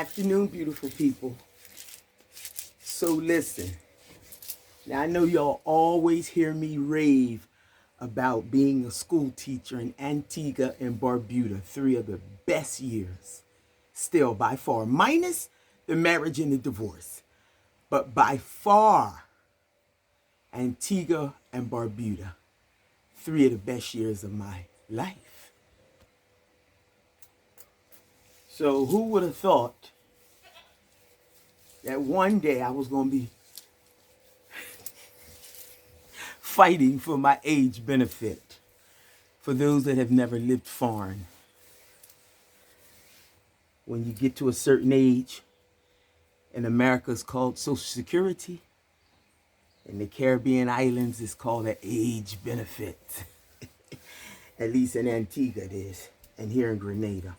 afternoon, beautiful people. So listen, now I know y'all always hear me rave about being a school teacher in Antigua and Barbuda, 3 of the best years, still by far, minus the marriage and the divorce, but by far, Antigua and Barbuda, 3 of the best years of my life. So who would have thought that one day I was going to be fighting for my age benefit for those that have never lived foreign. When you get to a certain age, in America it's called Social Security, in the Caribbean islands it's called an age benefit. At least in Antigua it is, and here in Grenada.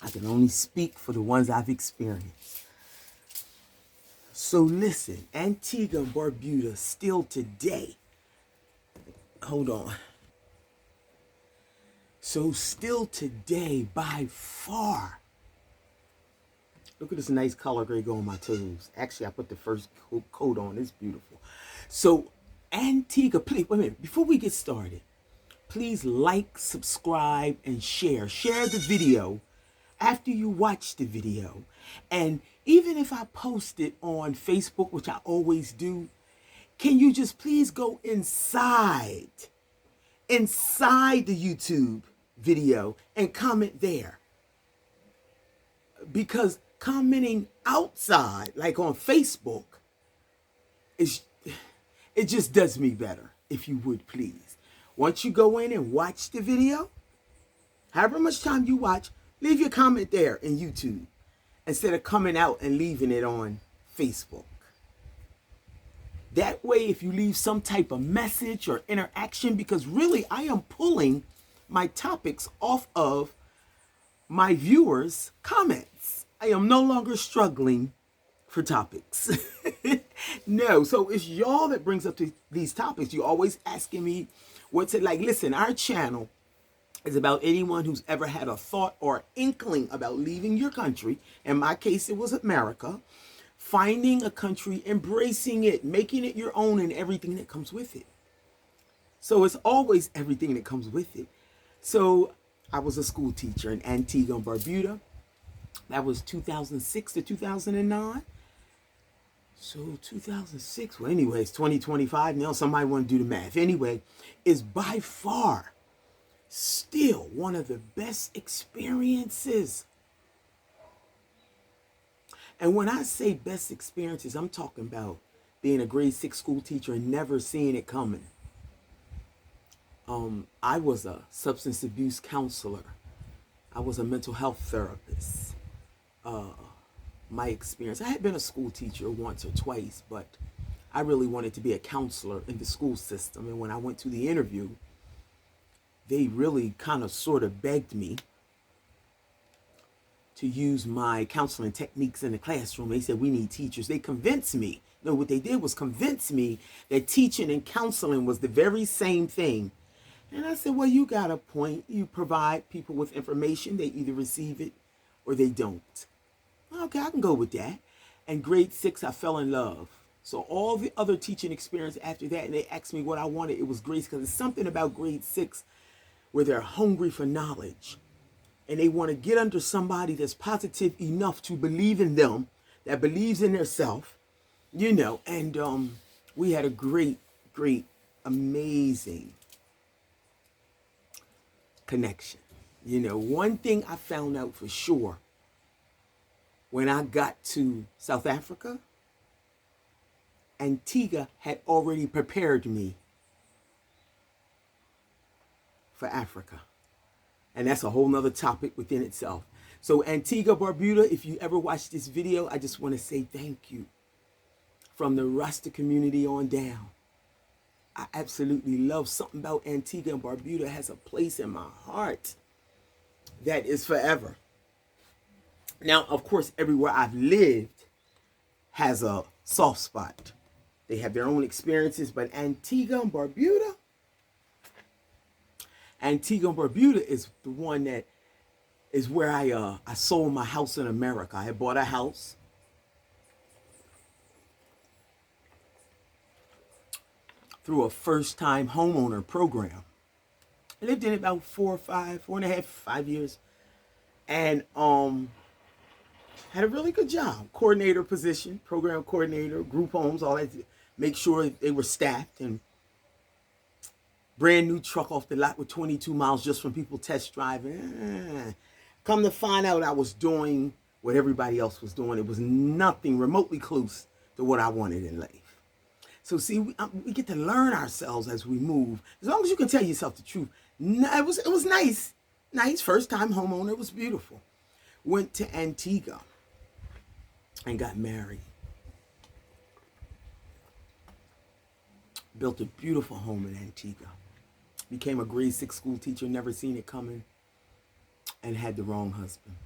I can only speak for the ones I've experienced. So listen, Antigua and Barbuda still today, hold on. So still today, by far, look at this nice color gray go on my toes. Actually, I put the first coat on, it's beautiful. So Antigua, please, wait a minute, before we get started, please like, subscribe, and share. Share the video after you watch the video. And even if I post it on Facebook, which I always do, can you just please go inside the YouTube video and comment there? Because commenting outside, like on Facebook, it just does me better, if you would please. Once you go in and watch the video, however much time you watch, leave your comment there in YouTube instead of coming out and leaving it on Facebook. That way, if you leave some type of message or interaction, because really I am pulling my topics off of my viewers' comments. I am no longer struggling for topics. No, so it's y'all that brings up these topics. You always asking me what's it like. Listen, our channel is about anyone who's ever had a thought or inkling about leaving your country. In my case, it was America. Finding a country, embracing it, making it your own, and everything that comes with it. So it's always everything that comes with it. So I was a school teacher in Antigua and Barbuda. That was 2006 to 2009. So 2006, well anyway, it's 2025 now. Somebody want to do the math. Anyway, is by far still one of the best experiences. And when I say best experiences, I'm talking about being a grade 6 school teacher and never seeing it coming. I was a substance abuse counselor. I was a mental health therapist. My experience, I had been a school teacher once or twice, but I really wanted to be a counselor in the school system. And when I went to the interview, they really kind of sort of begged me to use my counseling techniques in the classroom. They said, we need teachers. They convinced me. No, what they did was convince me that teaching and counseling was the very same thing. And I said, well, you got a point. You provide people with information. They either receive it or they don't. Okay, I can go with that. And grade 6, I fell in love. So all the other teaching experience after that, and they asked me what I wanted, it was grade, because it's something about grade 6 where they're hungry for knowledge. And they want to get under somebody that's positive enough to believe in them, that believes in their self, you know. And we had a great, amazing connection. You know, one thing I found out for sure when I got to South Africa, Antigua had already prepared me for Africa. And that's a whole nother topic within itself. So Antigua, Barbuda, if you ever watch this video, I just want to say thank you. From the Rasta community on down. I absolutely love something about Antigua and Barbuda. Has a place in my heart that is forever. Now, of course, everywhere I've lived has a soft spot. They have their own experiences, but Antigua and Barbuda is the one that is where I sold my house in America. I had bought a house through a first-time homeowner program. I lived in it about 4.5, 5 years, and had a really good job. Coordinator position, program coordinator, group homes, all that. Make sure they were staffed, and brand new truck off the lot with 22 miles just from people test driving. Come to find out, I was doing what everybody else was doing. It was nothing remotely close to what I wanted in life. So see, we get to learn ourselves as we move. As long as you can tell yourself the truth. It was nice. Nice. First time homeowner. It was beautiful. Went to Antigua and got married. Built a beautiful home in Antigua. Became a grade 6 school teacher. Never seen it coming. And had the wrong husband.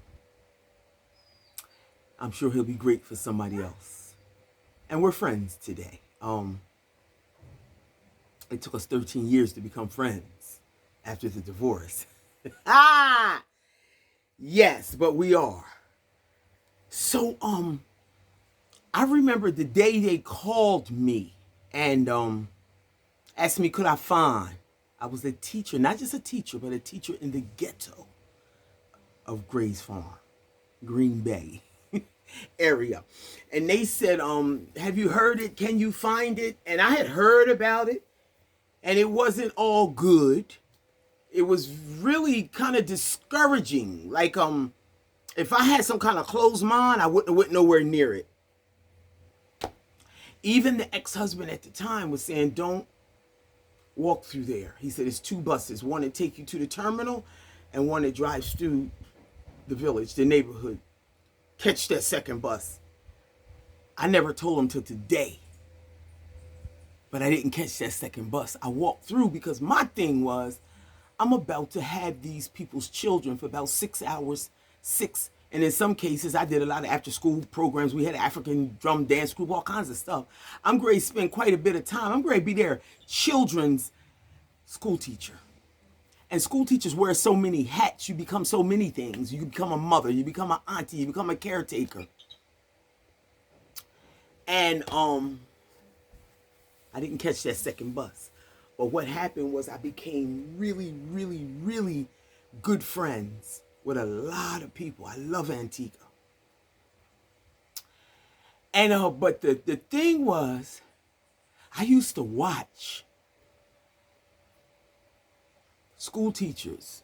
I'm sure he'll be great for somebody else. And we're friends today. It took us 13 years to become friends after the divorce. Yes, but we are. So, I remember the day they called me and asked me could I find. I was a teacher, not just a teacher, but a teacher in the ghetto of Gray's Farm, Green Bay area. And they said, have you heard it? Can you find it? And I had heard about it, and it wasn't all good. It was really kind of discouraging. Like, if I had some kind of closed mind, I wouldn't have went nowhere near it. Even the ex-husband at the time was saying, don't walk through there. He said, it's 2 buses, one that take you to the terminal and one that drives through the village, the neighborhood. Catch that second bus. I never told him till today, but I didn't catch that second bus. I walked through because my thing was, I'm about to have these people's children for about 6 hours, and in some cases, I did a lot of after-school programs. We had an African drum dance group, all kinds of stuff. I'm going to spend quite a bit of time. I'm going to be their children's school teacher. And school teachers wear so many hats. You become so many things. You become a mother. You become an auntie. You become a caretaker. And I didn't catch that second bus. But what happened was I became really, really, really good friends with a lot of people. I love Antigua. And but the thing was, I used to watch school teachers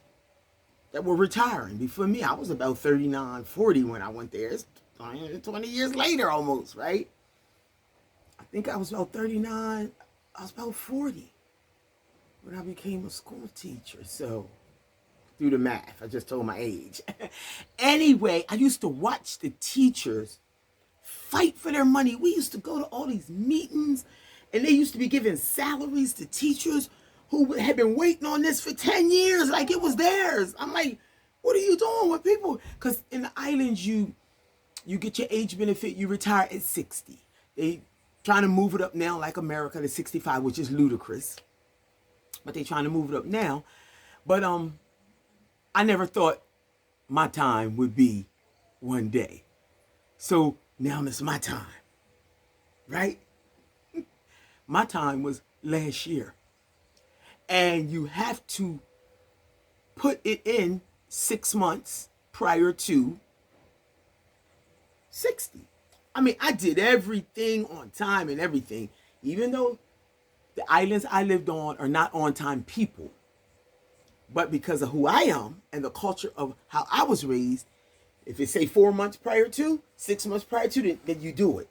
that were retiring before me. I was about 39, 40 when I went there. It's 20 years later almost, right? I think I was about 39. I was about 40 when I became a school teacher. So do the math. I just told my age. Anyway, I used to watch the teachers fight for their money. We used to go to all these meetings, and they used to be giving salaries to teachers who had been waiting on this for 10 years like it was theirs. I'm like, what are you doing with people? Because in the islands, you get your age benefit, you retire at 60. They trying to move it up now like America to 65, which is ludicrous. But they trying to move it up now. But I never thought my time would be one day. So now it's my time, right? My time was last year. And you have to put it in 6 months prior to 60. I mean, I did everything on time and everything, even though the islands I lived on are not on-time people. But because of who I am and the culture of how I was raised, if it say 4 months prior to, 6 months prior to, then you do it.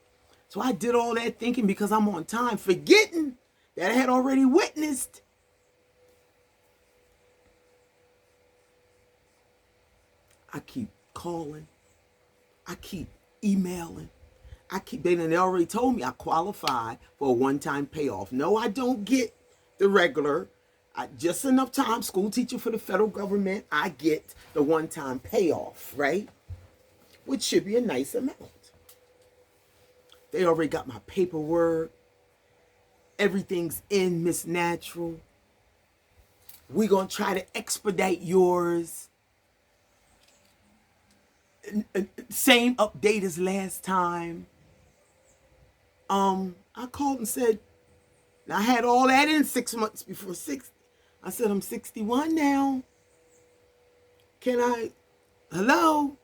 So I did all that thinking because I'm on time, forgetting that I had already witnessed I keep calling. I keep emailing. They already told me I qualified for a one-time payoff. No, I don't get the regular. Just enough time, school teacher for the federal government, I get the one-time payoff, right? Which should be a nice amount. They already got my paperwork. Everything's in, Miss Natural. We're going to try to expedite yours. Same update as last time. I called and said, I had all that in 6 months before 60. I said, I'm 61 now. Can I, hello?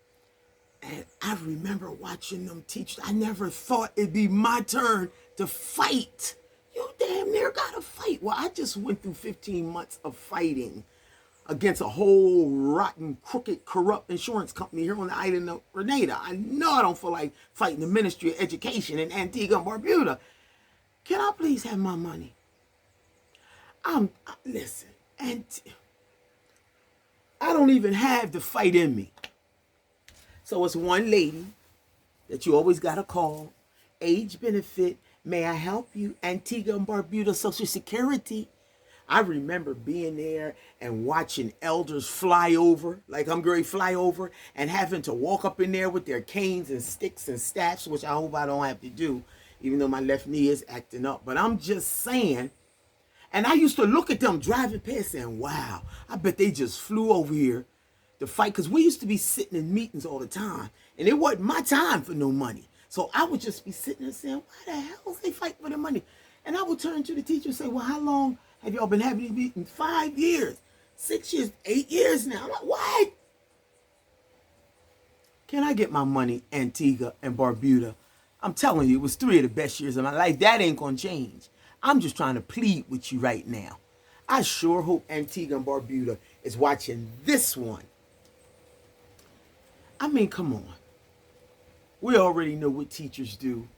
And I remember watching them teach. I never thought it'd be my turn to fight. You damn near gotta fight. Well, I just went through 15 months of fighting against a whole rotten, crooked, corrupt insurance company here on the island of Grenada. I know I don't feel like fighting the Ministry of Education in Antigua and Barbuda. Can I please have my money? Listen, and I don't even have the fight in me. So it's one lady that you always got to call. Age benefit. May I help you? Antigua and Barbuda Social Security. I remember being there and watching elders fly over, like I'm going to fly over, and having to walk up in there with their canes and sticks and staffs, which I hope I don't have to do, even though my left knee is acting up. But I'm just saying, and I used to look at them driving past saying, wow, I bet they just flew over here to fight, because we used to be sitting in meetings all the time, and it wasn't my time for no money. So I would just be sitting there saying, why the hell is they fighting for the money? And I would turn to the teacher and say, well, how long have y'all been having these meetings? 5 years, 6 years, 8 years now. I'm like, what? Can I get my money, Antigua and Barbuda? I'm telling you, it was 3 of the best years of my life. That ain't gonna change. I'm just trying to plead with you right now. I sure hope Antigua and Barbuda is watching this one. I mean, come on. We already know what teachers do.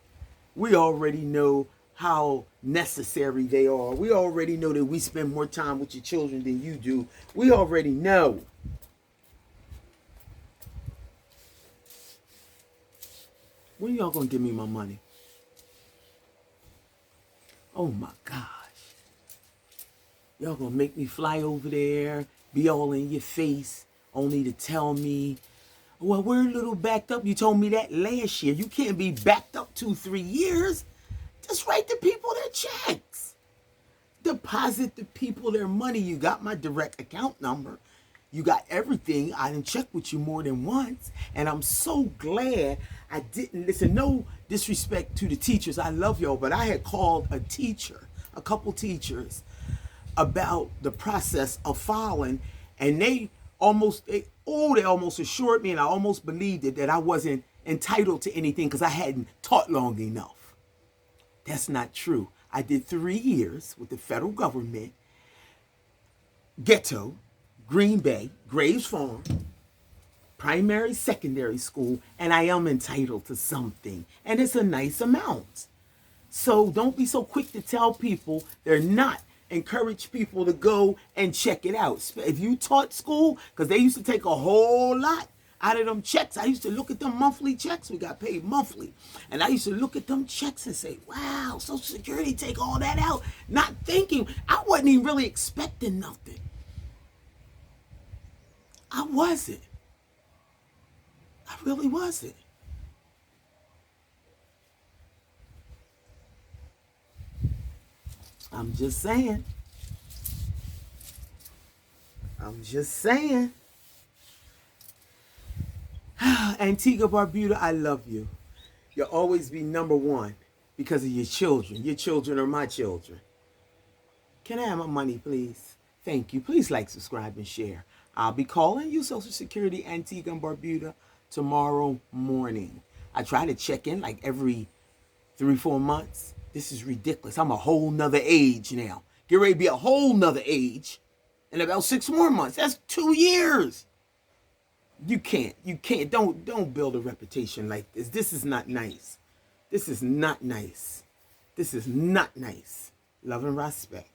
We already know how necessary they are. We already know that we spend more time with your children than you do. We already know. When y'all gonna give me my money? Oh my gosh. Y'all gonna make me fly over there, be all in your face, only to tell me, well, we're a little backed up. You told me that last year. You can't be backed up 2-3 years. Just write the people their checks. Deposit the people their money. You got my direct account number. You got everything. I didn't check with you more than once. And I'm so glad I didn't listen. No disrespect to the teachers. I love y'all. But I had called a teacher, a couple teachers, about the process of filing. And they almost assured me, and I almost believed it, that I wasn't entitled to anything because I hadn't taught long enough. That's not true. I did 3 years with the federal government, Ghetto, Green Bay, Graves Farm, primary, secondary school, and I am entitled to something. And it's a nice amount. So don't be so quick to tell people they're not. Encourage people to go and check it out. If you taught school, because they used to take a whole lot out of them checks. I used to look at them monthly checks. We got paid monthly. And I used to look at them checks and say, wow, Social Security take all that out. Not thinking, I wasn't even really expecting nothing. I wasn't. I really wasn't. I'm just saying. I'm just saying. Antigua, Barbuda, I love you. You'll always be number one because of your children. Your children are my children. Can I have my money, please? Thank you. Please like, subscribe, and share. I'll be calling you Social Security, Antigua and Barbuda, tomorrow morning. I try to check in like every 3-4 months. This is ridiculous. I'm a whole nother age now. Get ready to be a whole nother age in about 6 more months. That's 2 years. You can't. Don't build a reputation like this. This is not nice. This is not nice. This is not nice. Love and respect.